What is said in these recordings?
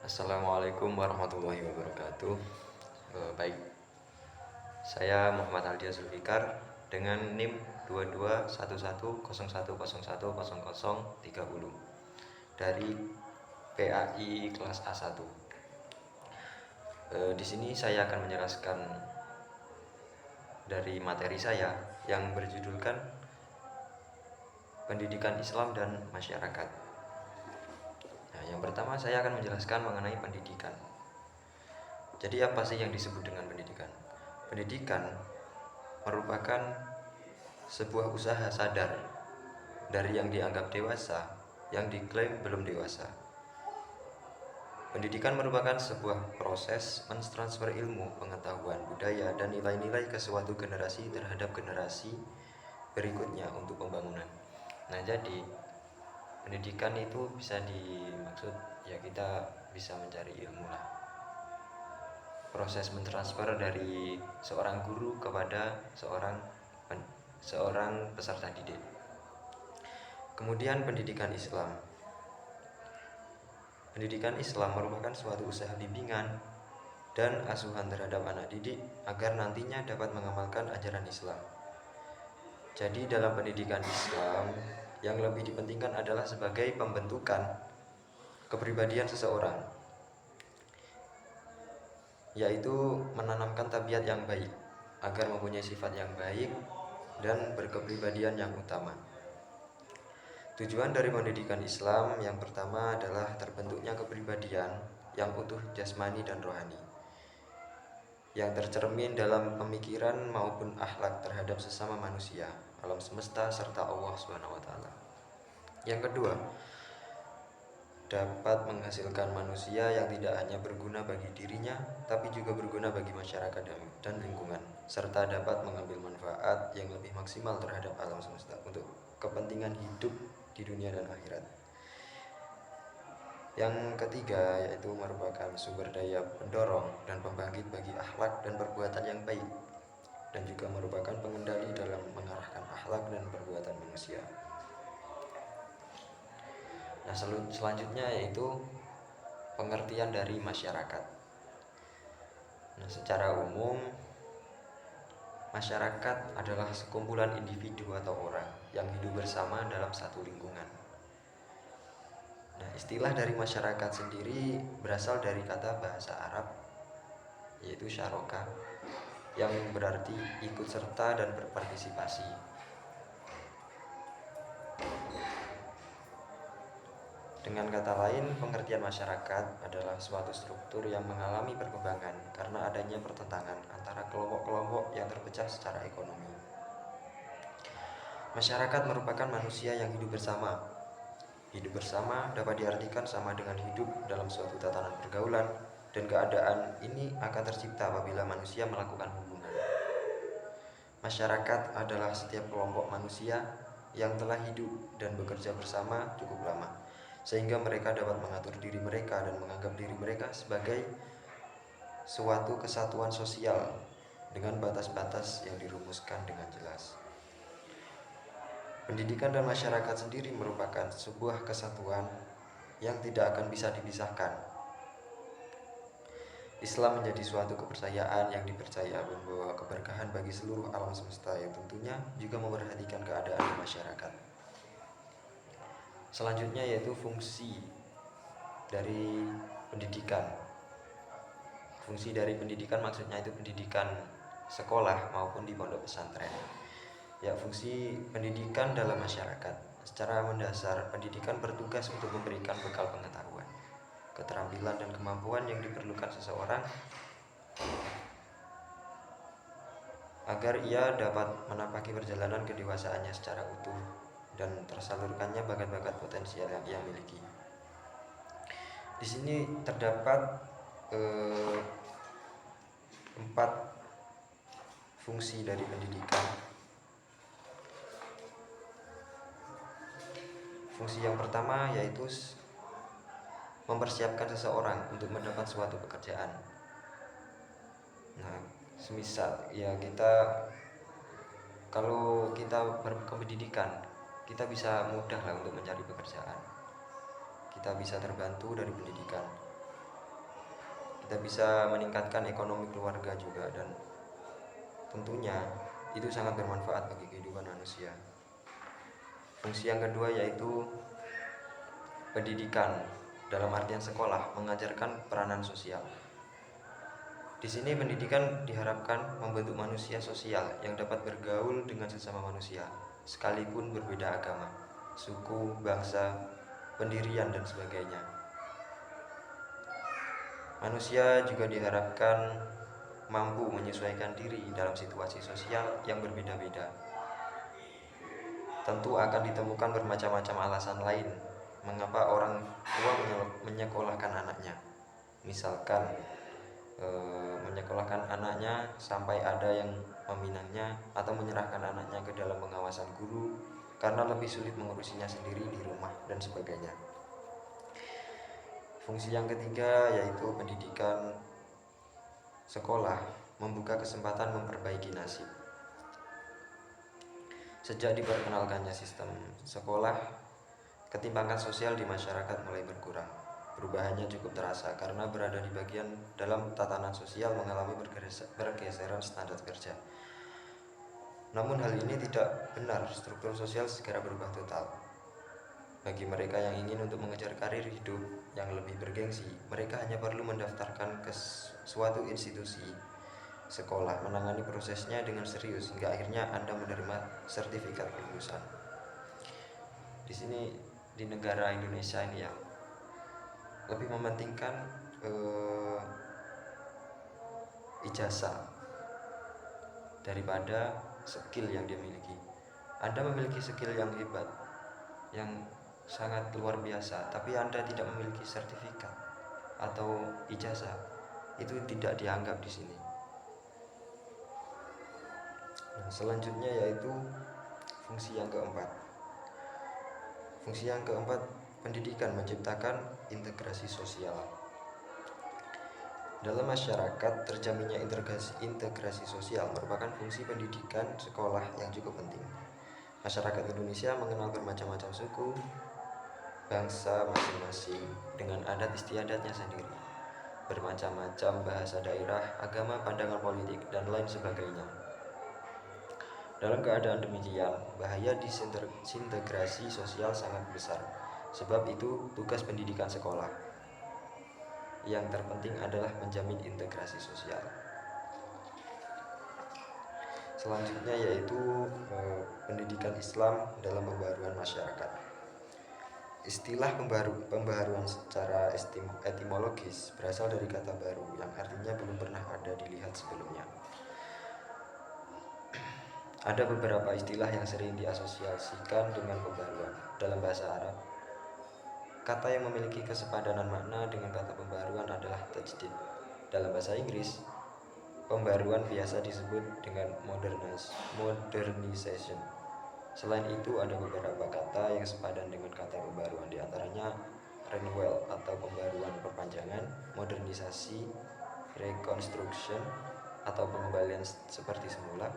Assalamualaikum warahmatullahi wabarakatuh. Baik, saya Muhammad Aldia Zulfikar dengan NIM 221101010030 dari PAI kelas A1. Di sini saya akan menjelaskan dari materi saya yang berjudulkan Pendidikan Islam dan Masyarakat. Nah, yang pertama saya akan menjelaskan mengenai pendidikan. Jadi apa sih yang disebut dengan pendidikan? Pendidikan merupakan sebuah usaha sadar dari yang dianggap dewasa yang diklaim belum dewasa. Pendidikan merupakan sebuah proses mentransfer ilmu, pengetahuan, budaya, dan nilai-nilai ke suatu generasi terhadap generasi berikutnya untuk pembangunan. Nah, jadi pendidikan itu bisa dimaksud ya kita bisa mencari ilmu lah. Proses mentransfer dari seorang guru kepada seorang peserta didik. Kemudian pendidikan Islam. Pendidikan Islam merupakan suatu usaha bimbingan dan asuhan terhadap anak didik agar nantinya dapat mengamalkan ajaran Islam. Jadi dalam pendidikan Islam yang lebih dipentingkan adalah sebagai pembentukan kepribadian seseorang, yaitu menanamkan tabiat yang baik agar mempunyai sifat yang baik dan berkepribadian yang utama. Tujuan dari pendidikan Islam yang pertama adalah terbentuknya kepribadian yang utuh jasmani dan rohani, yang tercermin dalam pemikiran maupun akhlak terhadap sesama manusia, alam semesta, serta Allah SWT. Yang kedua, dapat menghasilkan manusia yang tidak hanya berguna bagi dirinya, tapi juga berguna bagi masyarakat dan lingkungan, serta dapat mengambil manfaat yang lebih maksimal terhadap alam semesta untuk kepentingan hidup di dunia dan akhirat. Yang ketiga, yaitu merupakan sumber daya pendorong dan pembangkit bagi akhlak dan perbuatan yang baik, dan juga merupakan pengendali dalam mengarahkan akhlak dan perbuatan manusia. Nah, selanjutnya yaitu pengertian dari masyarakat. Nah, secara umum masyarakat adalah sekumpulan individu atau orang yang hidup bersama dalam satu lingkungan. Nah, istilah dari masyarakat sendiri berasal dari kata bahasa Arab yaitu syarokah, yang berarti ikut serta dan berpartisipasi. Dengan kata lain, pengertian masyarakat adalah suatu struktur yang mengalami perkembangan karena adanya pertentangan antara kelompok-kelompok yang terpecah secara ekonomi. Masyarakat merupakan manusia yang hidup bersama. Hidup bersama dapat diartikan sama dengan hidup dalam suatu tatanan pergaulan, dan keadaan ini akan tercipta apabila manusia melakukan hubungan. Masyarakat adalah setiap kelompok manusia yang telah hidup dan bekerja bersama cukup lama, sehingga mereka dapat mengatur diri mereka dan menganggap diri mereka sebagai suatu kesatuan sosial dengan batas-batas yang dirumuskan dengan jelas. Pendidikan dan masyarakat sendiri merupakan sebuah kesatuan yang tidak akan bisa dipisahkan. Islam menjadi suatu kepercayaan yang dipercaya membawa keberkahan bagi seluruh alam semesta, yang tentunya juga memperhatikan keadaan masyarakat. Selanjutnya yaitu fungsi dari pendidikan. Fungsi dari pendidikan maksudnya itu pendidikan sekolah maupun di pondok pesantren. Ya, fungsi pendidikan dalam masyarakat. Secara mendasar, pendidikan bertugas untuk memberikan bekal pengetahuan, keterampilan, dan kemampuan yang diperlukan seseorang agar ia dapat menapaki perjalanan kedewasaannya secara utuh dan tersalurkannya bakat-bakat potensial yang ia miliki. Di sini terdapat 4 fungsi dari pendidikan. Fungsi yang pertama yaitu mempersiapkan seseorang untuk mendapat suatu pekerjaan. Nah, semisal ya kalau kita berpendidikan, kita bisa mudah lah untuk mencari pekerjaan. Kita bisa terbantu dari pendidikan. kita bisa meningkatkan ekonomi keluarga juga, dan tentunya itu sangat bermanfaat bagi kehidupan manusia. Fungsi yang kedua yaitu pendidikan, dalam artian sekolah mengajarkan peranan sosial. Di sini pendidikan diharapkan membentuk manusia sosial yang dapat bergaul dengan sesama manusia, sekalipun berbeda agama, suku, bangsa, pendirian, dan sebagainya. Manusia juga diharapkan mampu menyesuaikan diri dalam situasi sosial yang berbeda-beda. Tentu akan ditemukan bermacam-macam alasan lain mengapa orang tua menyekolahkan anaknya. Misalkan menyekolahkan anaknya sampai ada yang meminangnya atau menyerahkan anaknya ke dalam pengawasan guru karena lebih sulit mengurusinya sendiri di rumah dan sebagainya. Fungsi yang ketiga yaitu pendidikan sekolah membuka kesempatan memperbaiki nasib. Sejak diperkenalkannya sistem sekolah, ketimpangan sosial di masyarakat mulai berkurang. Perubahannya cukup terasa karena berada di bagian dalam tatanan sosial mengalami pergeseran standar kerja. Namun hal ini tidak benar, struktur sosial segera berubah total. Bagi mereka yang ingin untuk mengejar karir hidup yang lebih bergengsi, mereka hanya perlu mendaftarkan ke suatu institusi sekolah, menangani prosesnya dengan serius hingga akhirnya Anda menerima sertifikat kelulusan. Di sini di negara Indonesia ini ya, lebih mementingkan ijazah daripada skill yang dia miliki. Anda memiliki skill yang hebat, yang sangat luar biasa, tapi Anda tidak memiliki sertifikat atau ijazah, itu tidak dianggap di sini. Nah, selanjutnya yaitu fungsi yang keempat. Fungsi yang keempat, pendidikan menciptakan integrasi sosial. Dalam masyarakat, terjaminnya integrasi sosial merupakan fungsi pendidikan sekolah yang cukup penting. Masyarakat Indonesia mengenal bermacam-macam suku, bangsa masing-masing dengan adat istiadatnya sendiri, bermacam-macam bahasa daerah, agama, pandangan politik, dan lain sebagainya. Dalam keadaan demikian, bahaya disintegrasi sosial sangat besar. Sebab itu, tugas pendidikan sekolah yang terpenting adalah menjamin integrasi sosial. Selanjutnya yaitu pendidikan Islam dalam pembaharuan masyarakat. Istilah pembaharuan secara etimologis berasal dari kata baru yang artinya belum pernah ada dilihat sebelumnya. Ada beberapa istilah yang sering diasosiasikan dengan pembaharuan. Dalam bahasa Arab, kata yang memiliki kesepadanan makna dengan kata pembaharuan adalah tajdid. Dalam bahasa Inggris, pembaharuan biasa disebut dengan modernization. Selain itu, ada beberapa kata yang sepadan dengan kata pembaharuan, diantaranya renewal atau pembaharuan perpanjangan, modernisasi, reconstruction atau pengembalian seperti semula,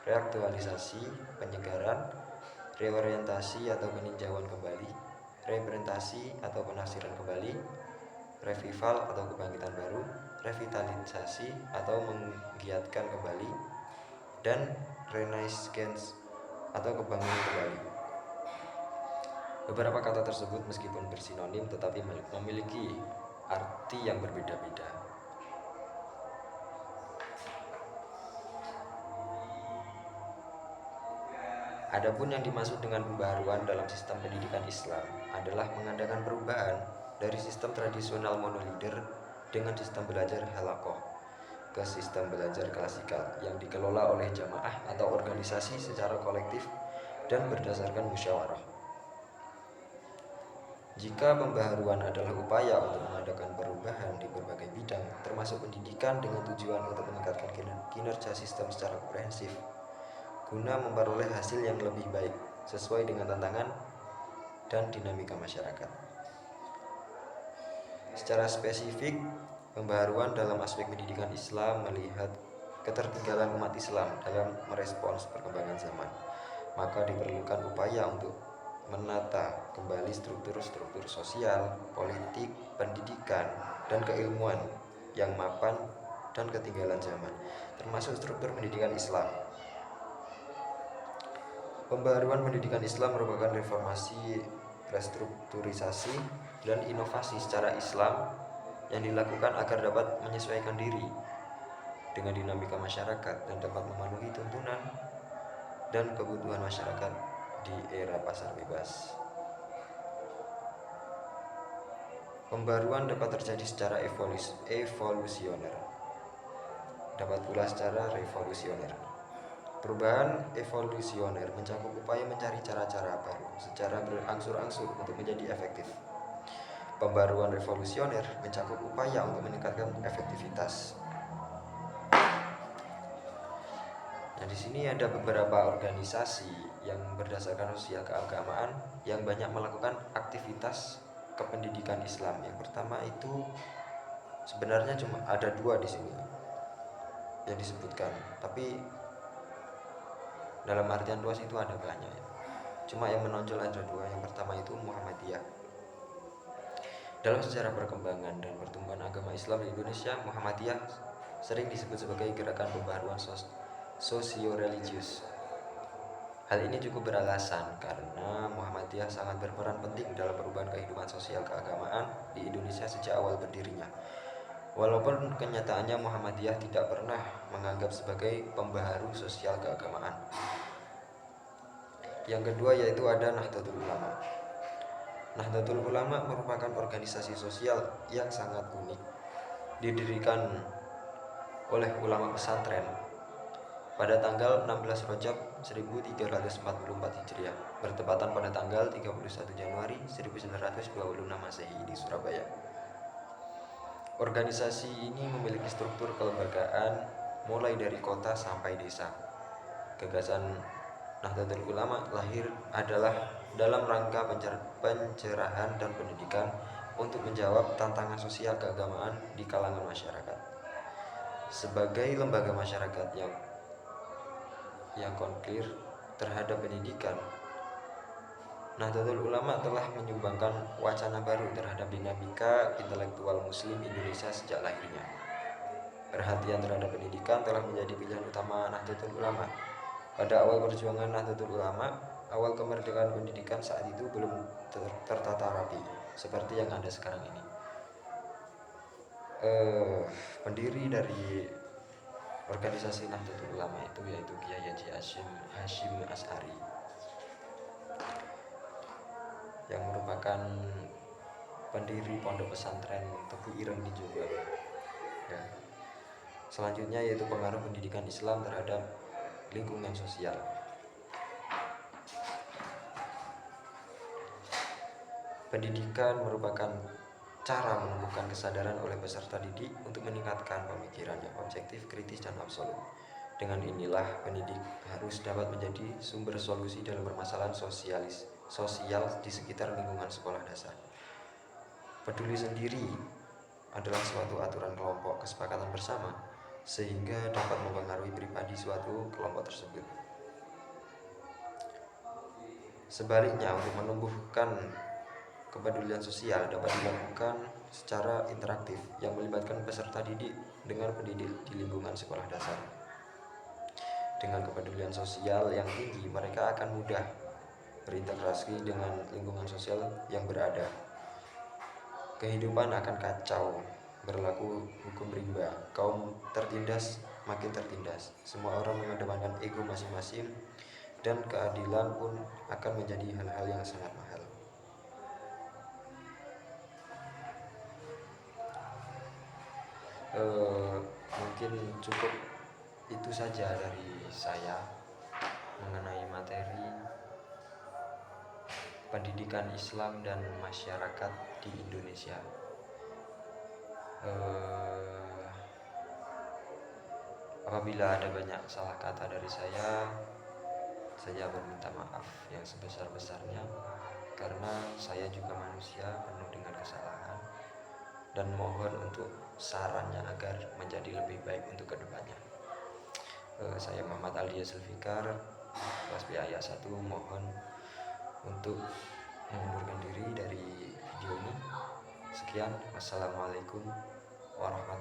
reaktualisasi, penyegaran, reorientasi atau peninjauan kembali, representasi atau penafsiran kembali, revival atau kebangkitan baru, revitalisasi atau menggiatkan kembali, dan renaissance atau kebangunan kembali. Beberapa kata tersebut meskipun bersinonim tetapi memiliki arti yang berbeda-beda. Adapun yang dimaksud dengan pembaharuan dalam sistem pendidikan Islam adalah mengadakan perubahan dari sistem tradisional monolider dengan sistem belajar halaqah ke sistem belajar klasikal yang dikelola oleh jamaah atau organisasi secara kolektif dan berdasarkan musyawarah. Jika pembaharuan adalah upaya untuk mengadakan perubahan di berbagai bidang, termasuk pendidikan dengan tujuan untuk meningkatkan kinerja sistem secara komprehensif, guna memperoleh hasil yang lebih baik sesuai dengan tantangan dan dinamika masyarakat. Secara spesifik, pembaharuan dalam aspek pendidikan Islam melihat ketertinggalan umat Islam dalam merespons perkembangan zaman. Maka diperlukan upaya untuk menata kembali struktur-struktur sosial, politik, pendidikan, dan keilmuan yang mapan dan ketinggalan zaman, termasuk struktur pendidikan Islam. Pembaharuan pendidikan Islam merupakan reformasi, restrukturisasi, dan inovasi secara Islam yang dilakukan agar dapat menyesuaikan diri dengan dinamika masyarakat dan dapat memenuhi tuntunan dan kebutuhan masyarakat di era pasar bebas. Pembaruan dapat terjadi secara evolusioner, dapat pula secara revolusioner. Perubahan evolusioner mencakup upaya mencari cara-cara baru secara berangsur-angsur untuk menjadi efektif. Pembaruan revolusioner mencakup upaya untuk meningkatkan efektivitas. Nah, di sini ada beberapa organisasi yang berdasarkan sosial keagamaan yang banyak melakukan aktivitas kependidikan Islam. Yang pertama itu sebenarnya cuma ada 2 di sini yang disebutkan, tapi dalam artian luas itu ada banyak ya. Cuma yang menonjol ada 2. Yang pertama itu Muhammadiyah. Dalam sejarah perkembangan dan pertumbuhan agama Islam di Indonesia, Muhammadiyah sering disebut sebagai gerakan pembaharuan sosio-religius. Hal ini cukup beralasan karena Muhammadiyah sangat berperan penting dalam perubahan kehidupan sosial keagamaan di Indonesia sejak awal berdirinya. Walaupun kenyataannya Muhammadiyah tidak pernah menganggap sebagai pembaharu sosial keagamaan. Yang kedua yaitu ada Nahdlatul Ulama. Nahdlatul Ulama merupakan organisasi sosial yang sangat unik. Didirikan oleh ulama pesantren pada tanggal 16 Rajab 1344 Hijriah, bertepatan pada tanggal 31 Januari 1926 Masehi di Surabaya. Organisasi ini memiliki struktur kelembagaan mulai dari kota sampai desa. Gagasan Nahdlatul Ulama lahir adalah dalam rangka pencerahan dan pendidikan untuk menjawab tantangan sosial keagamaan di kalangan masyarakat. Sebagai lembaga masyarakat yang konkret terhadap pendidikan, Nahdlatul Ulama telah menyumbangkan wacana baru terhadap dinamika intelektual Muslim Indonesia sejak lahirnya. Perhatian terhadap pendidikan telah menjadi pilihan utama Nahdlatul Ulama. Pada awal perjuangan Nahdlatul Ulama, awal kemerdekaan pendidikan saat itu belum tertata rapi seperti yang ada sekarang ini. Pendiri dari organisasi Nahdlatul Ulama itu yaitu Kiai Haji Hashim Asy'ari yang merupakan pendiri pondok pesantren Tebu Ireng di Jombang. Ya. Selanjutnya yaitu pengaruh pendidikan Islam terhadap lingkungan sosial. Pendidikan merupakan cara menumbuhkan kesadaran oleh peserta didik untuk meningkatkan pemikiran yang objektif, kritis, dan absolut. Dengan inilah pendidik harus dapat menjadi sumber solusi dalam permasalahan sosial di sekitar lingkungan sekolah dasar. Peduli sendiri adalah suatu aturan kelompok kesepakatan bersama sehingga dapat mempengaruhi pribadi suatu kelompok tersebut. Sebaliknya, untuk menumbuhkan kepedulian sosial dapat dilakukan secara interaktif yang melibatkan peserta didik dengan pendidik di lingkungan sekolah dasar. Dengan kepedulian sosial yang tinggi, mereka akan mudah berintegrasi dengan lingkungan sosial yang berada. Kehidupan akan kacau, berlaku hukum rimba, kaum tertindas makin tertindas. Semua orang mengedepankan ego masing-masing dan keadilan pun akan menjadi hal-hal yang sangat mahal. Mungkin cukup itu saja dari saya mengenai materi pendidikan Islam dan masyarakat di Indonesia. Apabila ada banyak salah kata dari saya meminta maaf yang sebesar-besarnya karena saya juga manusia penuh dengan kesalahan, dan mohon untuk sarannya agar menjadi lebih baik untuk kedepannya. Saya Muhammad Aldia Zulfikar, kelas B ayat 1, mohon untuk mengundurkan diri dari video ini. Sekian, wassalamualaikum warahmatullahi wabarakatuh.